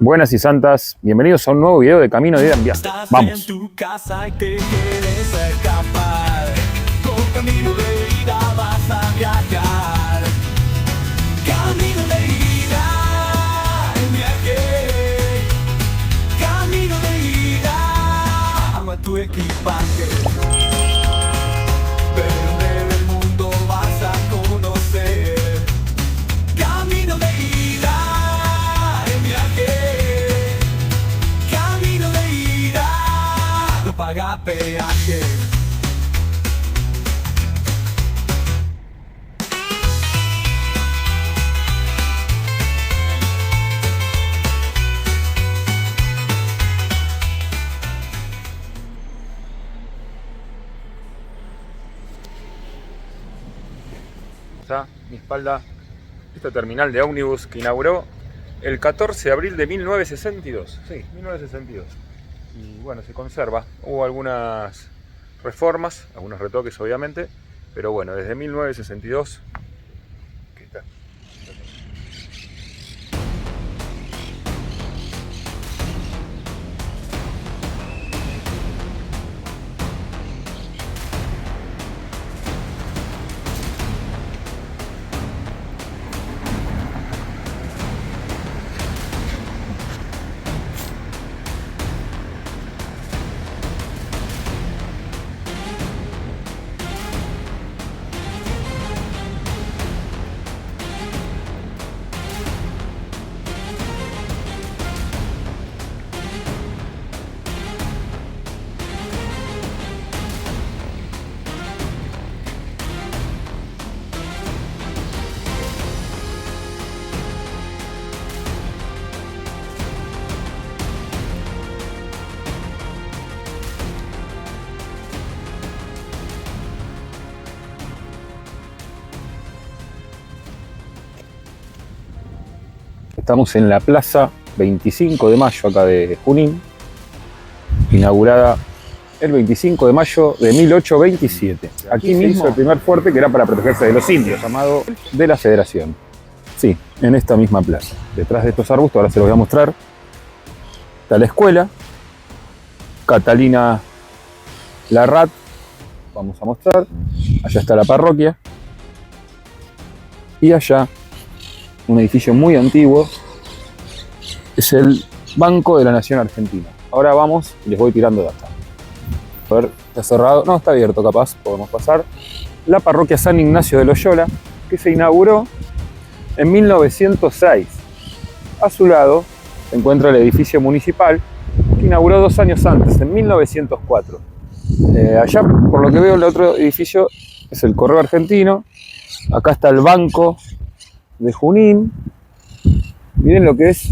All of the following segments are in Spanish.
Buenas y santas, bienvenidos a un nuevo video de Camino de Ida en Viaje. Vamos. En tu casa y te quieres escapar. Con camino de ida vas a viajar. Camino de ida en viaje. Camino de ida. Ama tu equipaje. Ver el mundo vas a conocer. Camino de ida en viaje. Paga peaje. Está a mi espalda esta terminal de ómnibus que inauguró el 14 de abril de 1962. Sí, 1962. Y bueno, se conserva. Hubo algunas reformas, algunos retoques obviamente, pero bueno, desde 1962 que está. Estamos en la plaza 25 de mayo acá de Junín, inaugurada el 25 de mayo de 1827. Aquí mismo el primer fuerte que era para protegerse de los indios, llamado de la Federación. Sí, en esta misma plaza. Detrás de estos arbustos, ahora se los voy a mostrar, está la escuela, Catalina Larrat, vamos a mostrar, allá está la parroquia, y allá un edificio muy antiguo, es el Banco de la Nación Argentina. Ahora vamos y les voy tirando data. A ver, está cerrado, no, está abierto capaz, podemos pasar. La parroquia San Ignacio de Loyola, que se inauguró en 1906. A su lado se encuentra el edificio municipal, que inauguró 2 años antes, en 1904. Allá, por lo que veo, el otro edificio es el Correo Argentino. Acá está el Banco de Junín. Miren lo que es,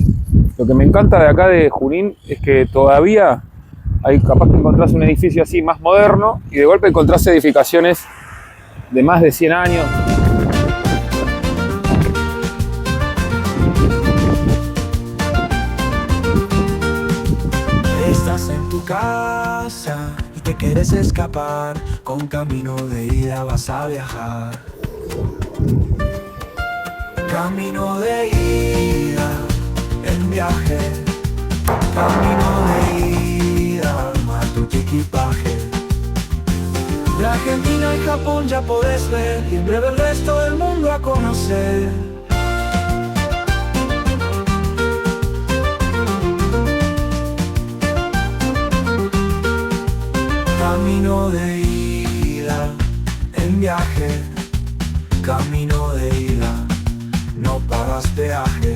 lo que me encanta de acá de Junín es que todavía hay capaz que encontrás un edificio así más moderno y de golpe encontrás edificaciones de más de 100 años. Estás en tu casa y te quieres escapar. Con camino de ida vas a viajar. Camino de ida en viaje. Camino de ida, arma tu equipaje. De Argentina y Japón ya podés ver, y en breve el resto del mundo a conocer. Camino de ida en viaje. Camino de ida, no pagas peaje.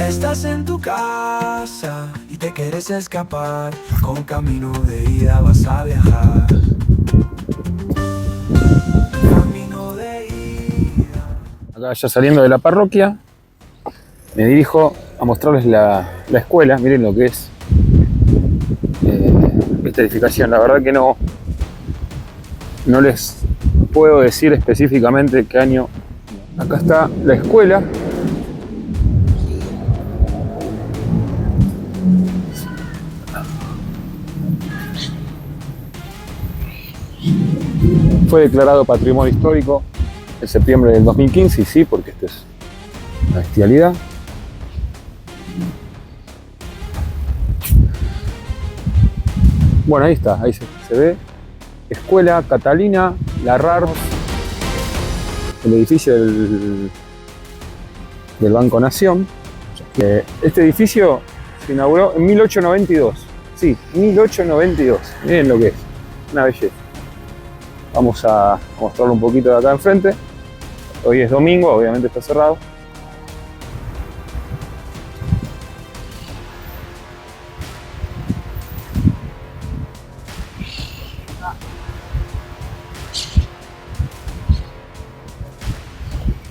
Estás en tu casa y te quieres escapar. Con camino de ida vas a viajar. Camino de ida. Acá ya saliendo de la parroquia, me dirijo a mostrarles la escuela. Miren lo que es esta edificación. La verdad que no no les puedo decir específicamente qué año. Acá está la escuela. Fue declarado Patrimonio Histórico en septiembre del 2015, y sí, porque esto es una bestialidad. Bueno, ahí está, ahí se ve. Escuela Catalina Larrar, el edificio del Banco Nación. Este edificio se inauguró en 1892. Sí, 1892. Miren lo que es, una belleza. Vamos a mostrarlo un poquito de acá enfrente. Hoy es domingo, obviamente está cerrado.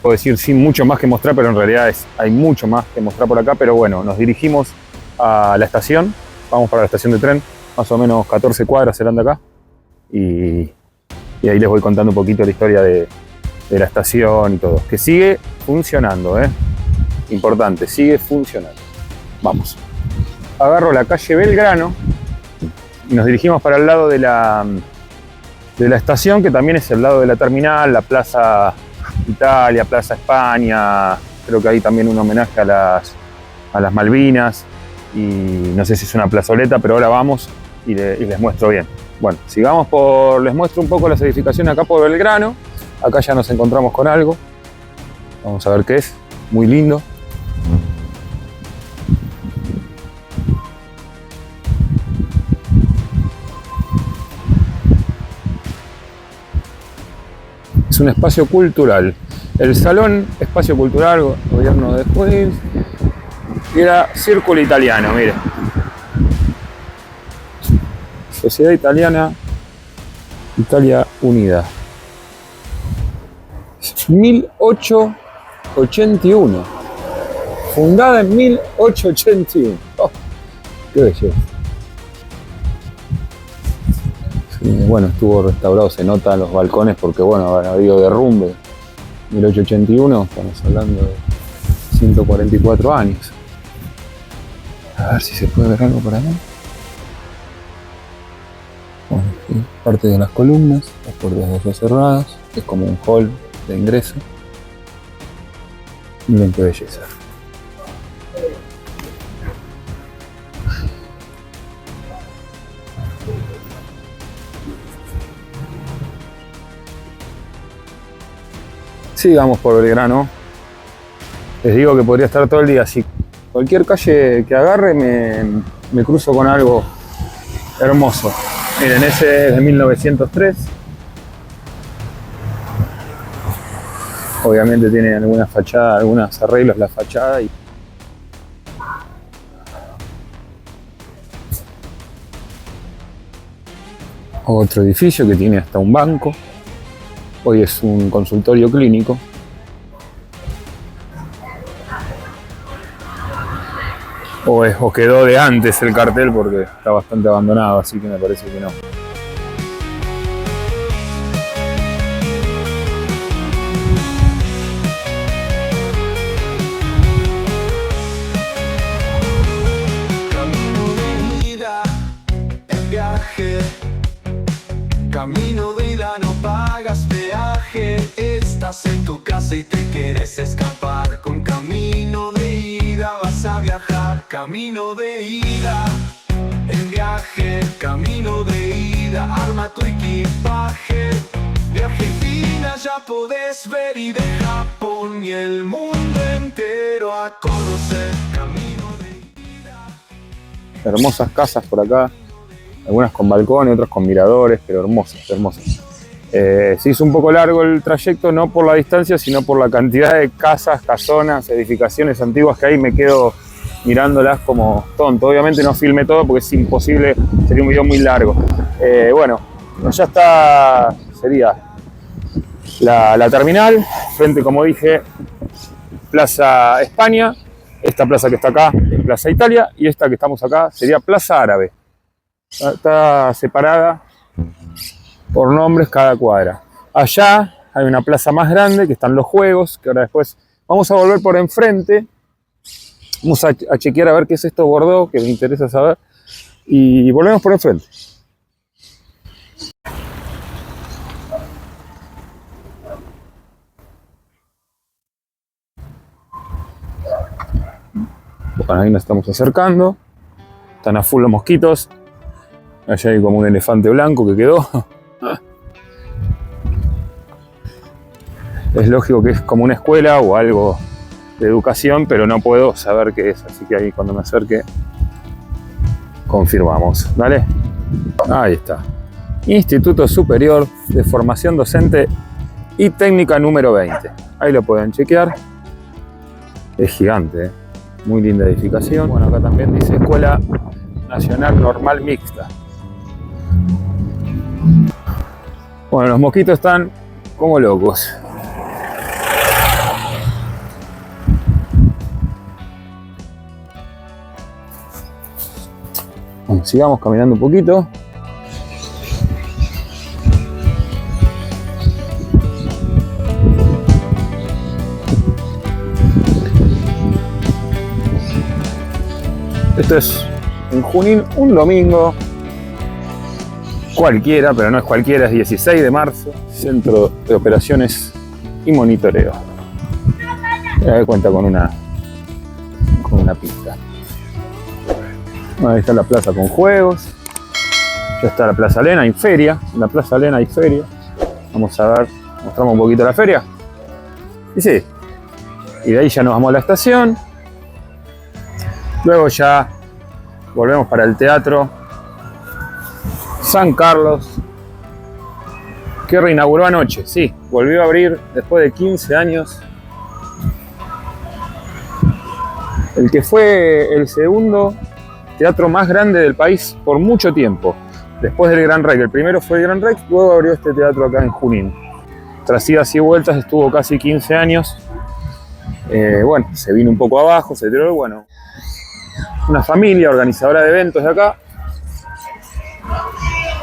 Puedo decir sin mucho más que mostrar, pero en realidad hay mucho más que mostrar por acá. Pero bueno, nos dirigimos a la estación. Vamos para la estación de tren, más o menos 14 cuadras serán de acá. Y ahí les voy contando un poquito la historia de la estación y todo. Que sigue funcionando, importante, sigue funcionando. Vamos. Agarro la calle Belgrano y nos dirigimos para el lado de la estación, que también es el lado de la terminal, la Plaza Italia, Plaza España. Creo que hay también un homenaje a las Malvinas. Y no sé si es una plazoleta, pero ahora vamos y les muestro bien. Bueno, sigamos les muestro un poco las edificaciones acá por Belgrano. Acá ya nos encontramos con algo. Vamos a ver qué es. Muy lindo. Es un espacio cultural. El Salón Espacio Cultural Gobierno de Juez. Era Círculo Italiano, mire. Sociedad Italiana, Italia Unida. 1881. Fundada en 1881. Oh, qué belleza. Sí, bueno, estuvo restaurado, se nota en los balcones porque, bueno, ha habido derrumbe. 1881, estamos hablando de 144 años. A ver si se puede ver algo por acá. Bueno, sí, parte de las columnas, las puertas ya cerradas, es como un hall de ingreso. Miren qué belleza. Sigamos por Belgrano. Les digo que podría estar todo el día así. Cualquier calle que agarre me cruzo con algo hermoso. Miren, ese es de 1903. Obviamente tiene algunas fachadas, algunos arreglos la fachada. Otro edificio que tiene hasta un banco. Hoy es un consultorio clínico. O quedó de antes el cartel porque está bastante abandonado, así que me parece que no. Camino de ida, en viaje. Camino de ida, no pagas peaje. Estás en tu casa y te quieres escapar. Con camino de ida vas a viajar. Camino de ida, en viaje. Camino de ida, arma tu equipaje. De Argentina ya podés ver y de Japón y el mundo entero a conocer. Camino de ida. Hermosas casas por acá. Algunas con balcones, otras con miradores, pero hermosas, hermosas. Se hizo un poco largo el trayecto, no por la distancia, sino por la cantidad de casas, casonas, edificaciones antiguas que hay. Me quedo mirándolas como tonto. Obviamente no filmé todo porque es imposible, sería un video muy largo. Bueno, ya está, sería la terminal, frente, como dije, Plaza España. Esta plaza que está acá es Plaza Italia y esta que estamos acá sería Plaza Árabe. Está separada por nombres cada cuadra. Allá hay una plaza más grande que están los juegos, que ahora después vamos a volver por enfrente. Vamos a chequear a ver qué es esto Bordeaux, que me interesa saber. Y volvemos por enfrente. Bueno, ahí nos estamos acercando. Están a full los mosquitos. Allá hay como un elefante blanco que quedó. Es lógico que es como una escuela o algo de educación, pero no puedo saber qué es. Así que ahí cuando me acerque, confirmamos. ¿Dale? Ahí está. Instituto Superior de Formación Docente y Técnica número 20. Ahí lo pueden chequear. Es gigante, ¿eh? Muy linda edificación. Bueno, acá también dice Escuela Nacional Normal Mixta. Bueno, los mosquitos están como locos. Bueno, sigamos caminando un poquito. Esto es en Junín, un domingo cualquiera, pero no es cualquiera, es 16 de marzo, Centro de Operaciones y Monitoreo. Cuenta con una pista. Bueno, ahí está la plaza con juegos. Ya está la Plaza Elena y feria. En la Plaza Elena hay feria. Vamos a ver, mostramos un poquito la feria. Y sí. Y de ahí ya nos vamos a la estación. Luego ya volvemos para el Teatro San Carlos, que reinauguró anoche. Sí, volvió a abrir después de 15 años. El que fue el segundo teatro más grande del país por mucho tiempo, después del Gran Rex. El primero fue el Gran Rex, luego abrió este teatro acá en Junín. Tras idas y vueltas estuvo casi 15 años. Bueno, se vino un poco abajo, se tiró, bueno. Una familia organizadora de eventos de acá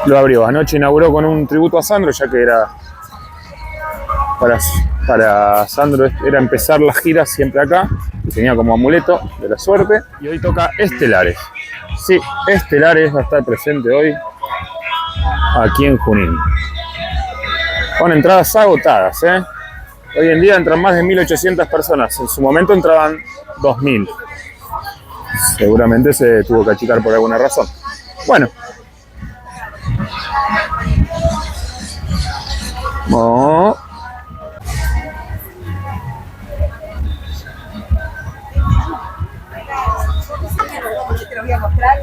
lo abrió. Anoche inauguró con un tributo a Sandro, ya que era para Sandro era empezar las giras siempre acá, y tenía como amuleto de la suerte. Y hoy toca Estelares. Sí, Estelares va a estar presente hoy aquí en Junín. Con entradas agotadas, ¿eh? Hoy en día entran más de 1.800 personas. En su momento entraban 2.000. Seguramente se tuvo que achicar por alguna razón. Bueno. Oh. Te lo voy a mostrar.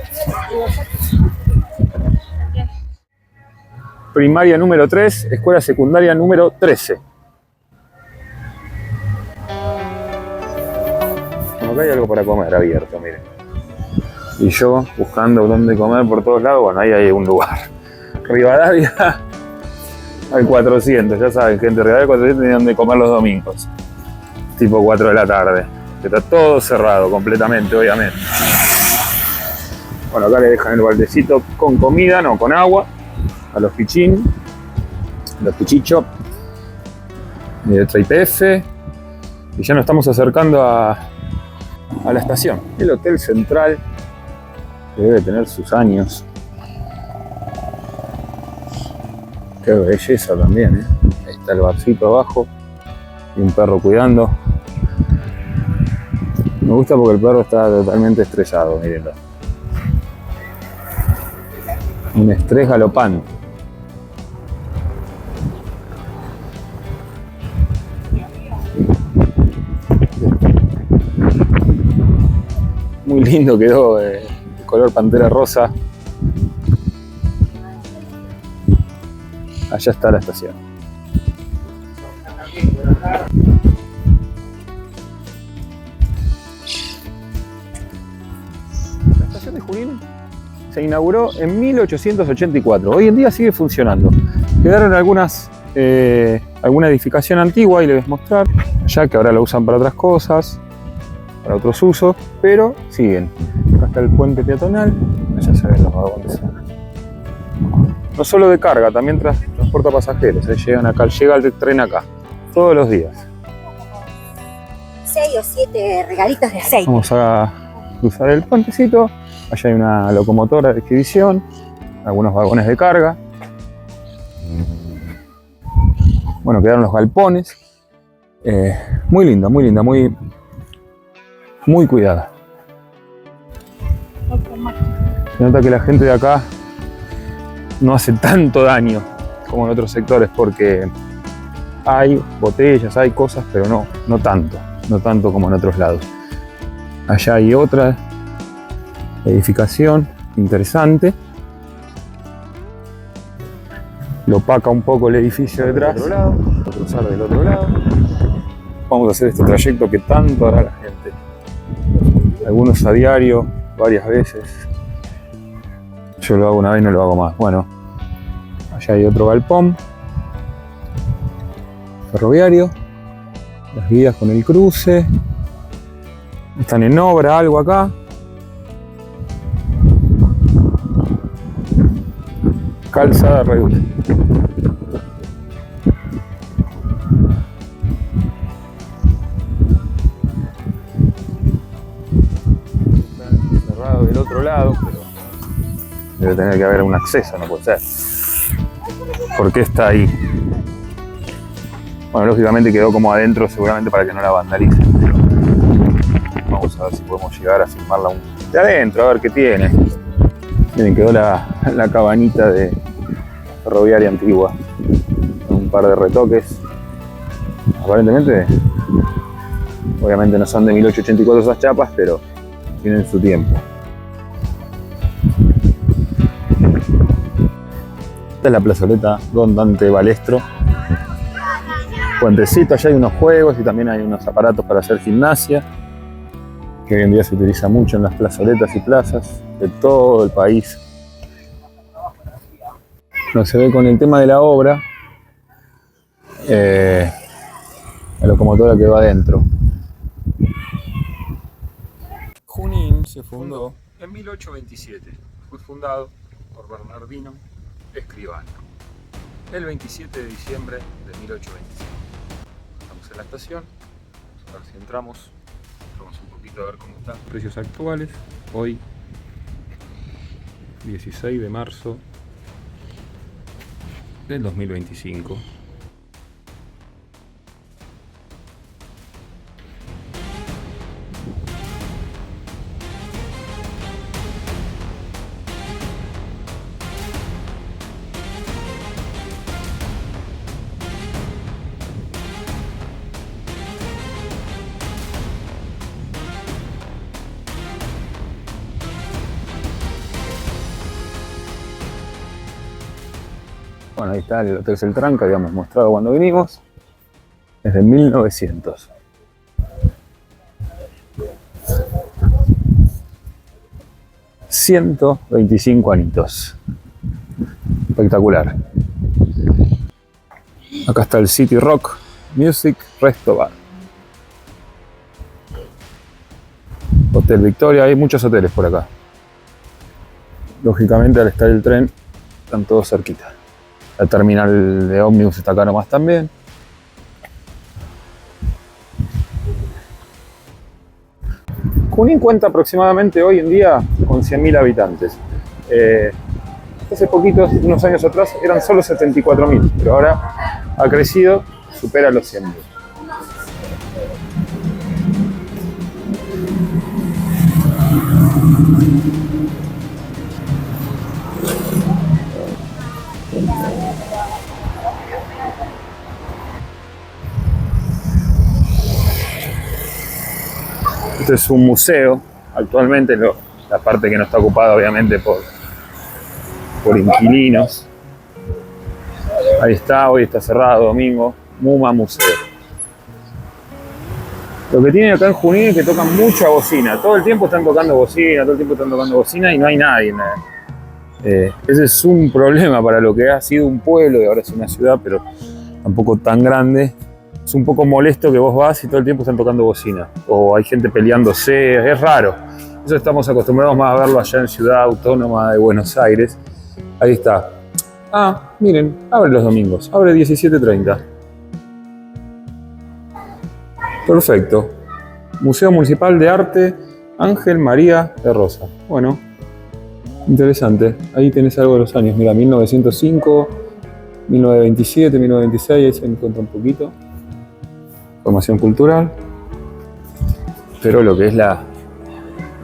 Primaria número 3, escuela secundaria número 13. Acá hay algo para comer abierto, miren. Y yo buscando dónde comer por todos lados, bueno, ahí hay un lugar. Rivadavia al 400, ya saben, gente, Rivadavia 400 tienen donde comer los domingos. Tipo 4 de la tarde. Está todo cerrado completamente, obviamente. Bueno, acá le dejan el baldecito con comida, no, con agua. A los pichín, los pichichos. Y letra IPF. Y ya nos estamos acercando a la estación. El Hotel Central, que debe tener sus años. Qué belleza también, ¿eh? Ahí está el barcito abajo y un perro cuidando. Me gusta porque el perro está totalmente estresado, mírenlo. Un estrés galopante. Muy lindo quedó, color pantera rosa. Allá está la estación. La estación de Junín se inauguró en 1884. Hoy en día sigue funcionando. Quedaron alguna edificación antigua, y les voy a mostrar, ya que ahora la usan para otras cosas, para otros usos, pero siguen. Acá está el puente peatonal, allá se ven los vagones. no solo de carga, también transporta pasajeros. Llegan acá, llega el tren acá, todos los días. 6 o 7 regalitos de aceite. Vamos a cruzar el puentecito. Allá hay una locomotora de expedición, algunos vagones de carga. Bueno, quedaron los galpones. Muy linda, muy cuidada. Se nota que la gente de acá no hace tanto daño como en otros sectores, porque hay botellas, hay cosas, pero no tanto como en otros lados. Allá hay otra edificación interesante. Lo opaca un poco el edificio detrás. Vamos a cruzar del otro lado. Vamos a hacer este trayecto que tanto hará la gente. Algunos a diario, varias veces. Yo lo hago una vez, no lo hago más. Bueno, allá hay otro galpón ferroviario. Las vías con el cruce. Están en obra algo acá. Calzada reducida. Está cerrado del otro lado, pero debe tener que haber un acceso, no puede ser. ¿Por qué está ahí? Bueno, lógicamente quedó como adentro, seguramente para que no la vandalicen. Vamos a ver si podemos llegar a filmarla de adentro, a ver qué tiene. Miren, quedó la cabanita de ferroviaria antigua, con un par de retoques. Aparentemente, obviamente no son de 1884 esas chapas, pero tienen su tiempo. Esta es la plazoleta Don Dante Balestro. Puentecito, allá hay unos juegos y también hay unos aparatos para hacer gimnasia, que hoy en día se utiliza mucho en las plazoletas y plazas de todo el país. No se ve con el tema de la obra, la locomotora que va adentro. Junín se fundó en 1827. Fue fundado por Bernardino Escribano el 27 de diciembre de 1825. Estamos en la estación, a ver si entramos un poquito a ver cómo están los precios actuales. Hoy 16 de marzo del 2025. Bueno, ahí está el Hotel Celtran que habíamos mostrado cuando vinimos. Desde 1900. ...125 añitos. Espectacular. Acá está el City Rock Music Resto Bar. Hotel Victoria, hay muchos hoteles por acá. Lógicamente al estar el tren, están todos cerquita. La terminal de ómnibus está acá nomás también. Junín cuenta aproximadamente hoy en día con 100.000 habitantes. Hace poquitos, unos años atrás, eran solo 74.000, pero ahora ha crecido, supera los 100.000. Este es un museo, actualmente la parte que no está ocupada obviamente por inquilinos. Ahí está, hoy está cerrado, domingo, MUMA Museo. Lo que tienen acá en Junín es que tocan mucha bocina, todo el tiempo están tocando bocina, y no hay nadie. Ese es un problema para lo que ha sido un pueblo y ahora es una ciudad, pero tampoco tan grande. Es un poco molesto que vos vas y todo el tiempo están tocando bocina. O hay gente peleándose, es raro. Eso estamos acostumbrados más a verlo allá en Ciudad Autónoma de Buenos Aires. Ahí está. Ah, miren, abre los domingos, abre 17:30. Perfecto. Museo Municipal de Arte Ángel María de Rosa. Bueno, interesante. Ahí tenés algo de los años. Mira, 1905, 1927, 1926, ahí se encuentra un poquito. Formación cultural. Pero lo que es la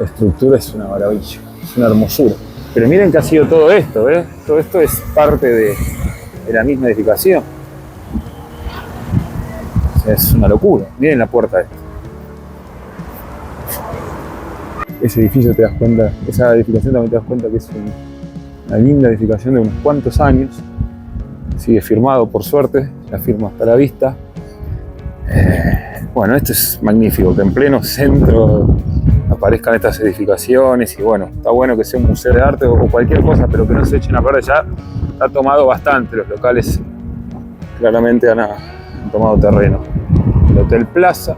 estructura es una maravilla, es una hermosura. Pero miren que ha sido todo esto, ¿eh? Todo esto es parte de la misma edificación. O sea, es una locura. Miren la puerta esta. Ese edificio te das cuenta, esa edificación también te das cuenta que es una linda edificación de unos cuantos años. Sigue firmado, por suerte, la firma está a la vista. Bueno, esto es magnífico, que en pleno centro aparezcan estas edificaciones y bueno, está bueno que sea un museo de arte o cualquier cosa, pero que no se echen a perder. Ya ha tomado bastante, los locales claramente han tomado terreno. El Hotel Plaza,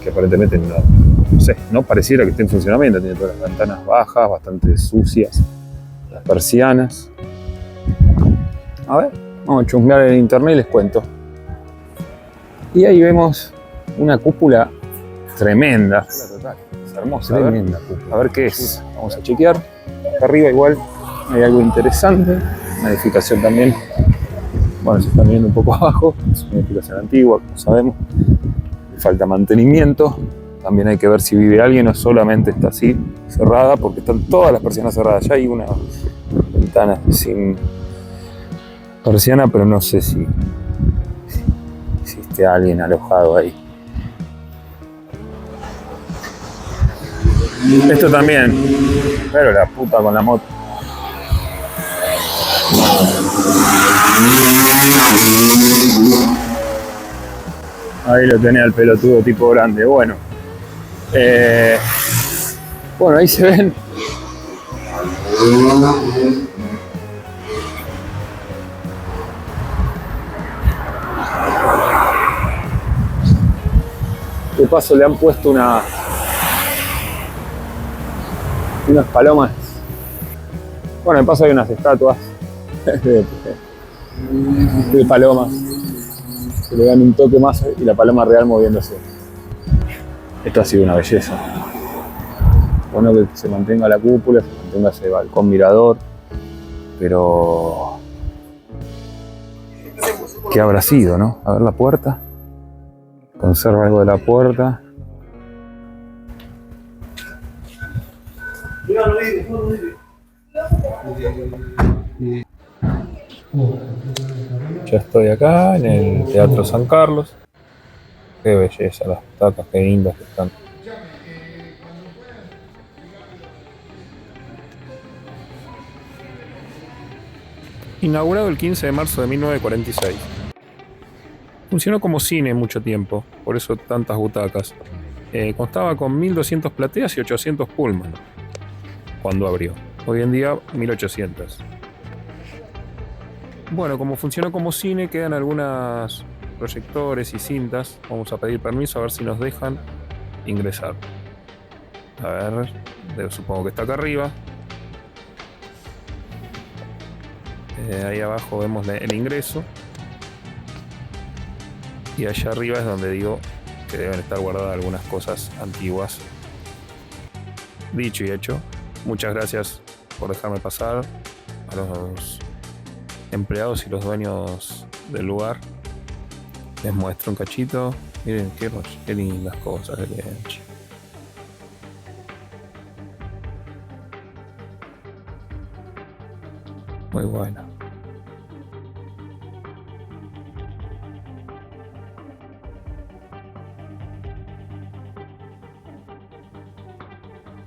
que aparentemente no sé, no pareciera que esté en funcionamiento, tiene todas las ventanas bajas, bastante sucias, las persianas. A ver, vamos a chusmear en internet y les cuento. Y ahí vemos una cúpula tremenda. Es hermosa, tremenda cúpula. A ver qué es. Vamos a chequear. Acá arriba igual hay algo interesante. Una edificación también. Bueno, se están viendo un poco abajo. Es una edificación antigua, como sabemos. Le falta mantenimiento. También hay que ver si vive alguien o solamente está así, cerrada, porque están todas las persianas cerradas. Ya hay una ventana sin persiana, pero no sé si existe alguien alojado ahí. Esto también, pero la puta con la moto. Ahí lo tenía el pelotudo tipo grande. Bueno, bueno, ahí se ven. De paso le han puesto unas palomas. Bueno, de paso hay unas estatuas de palomas que le dan un toque más y la paloma real moviéndose. Esto ha sido una belleza. Bueno que se mantenga la cúpula, se mantenga ese balcón mirador, pero ¿qué habrá sido, no? A ver la puerta. Conserva algo de la puerta. Ya estoy acá en el Teatro San Carlos. Qué belleza, las butacas, qué lindas que están. Inaugurado el 15 de marzo de 1946. Funcionó como cine mucho tiempo, por eso tantas butacas. Constaba con 1.200 plateas y 800 pullman cuando abrió. Hoy en día 1.800. Bueno, como funcionó como cine, quedan algunos proyectores y cintas. Vamos a pedir permiso a ver si nos dejan ingresar. A ver, supongo que está acá arriba. Ahí abajo vemos el ingreso. Y allá arriba es donde digo que deben estar guardadas algunas cosas antiguas. Dicho y hecho, muchas gracias por dejarme pasar, a los empleados y los dueños del lugar. Les muestro un cachito. Miren qué lindas cosas de Lenche. Muy bueno.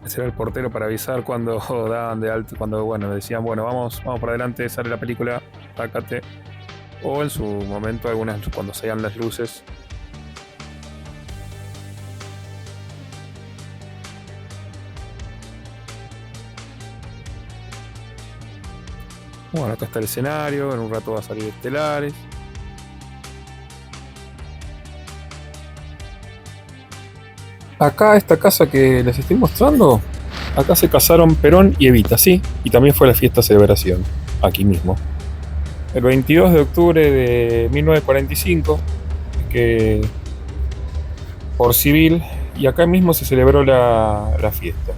Ese era el portero para avisar cuando daban de alto, cuando bueno, decían, bueno, vamos para adelante, sale la película, tácate. O en su momento, algunas cuando salían las luces. Bueno, acá está el escenario, en un rato va a salir Estelares. Acá, esta casa que les estoy mostrando, acá se casaron Perón y Evita, sí, y también fue la fiesta celebración. aquí mismo. El 22 de octubre de 1945, que por civil, y acá mismo se celebró la fiesta.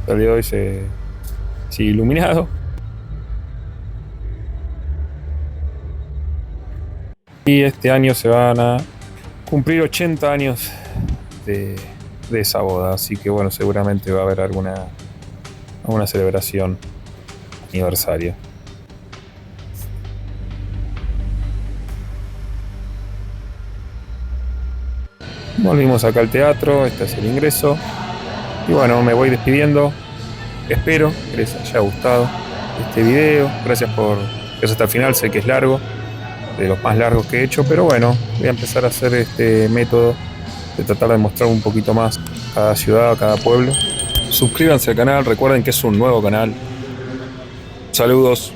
El día de hoy sigue iluminado. Y este año se van a cumplir 80 años de esa boda, así que bueno, seguramente va a haber alguna celebración aniversario. Volvimos acá al teatro, este es el ingreso. Y bueno, me voy despidiendo. Espero que les haya gustado este video. Gracias hasta el final, sé que es largo, de los más largos que he hecho, pero bueno, voy a empezar a hacer este método de tratar de mostrar un poquito más cada ciudad, cada pueblo. Suscríbanse al canal, recuerden que es un nuevo canal. Saludos.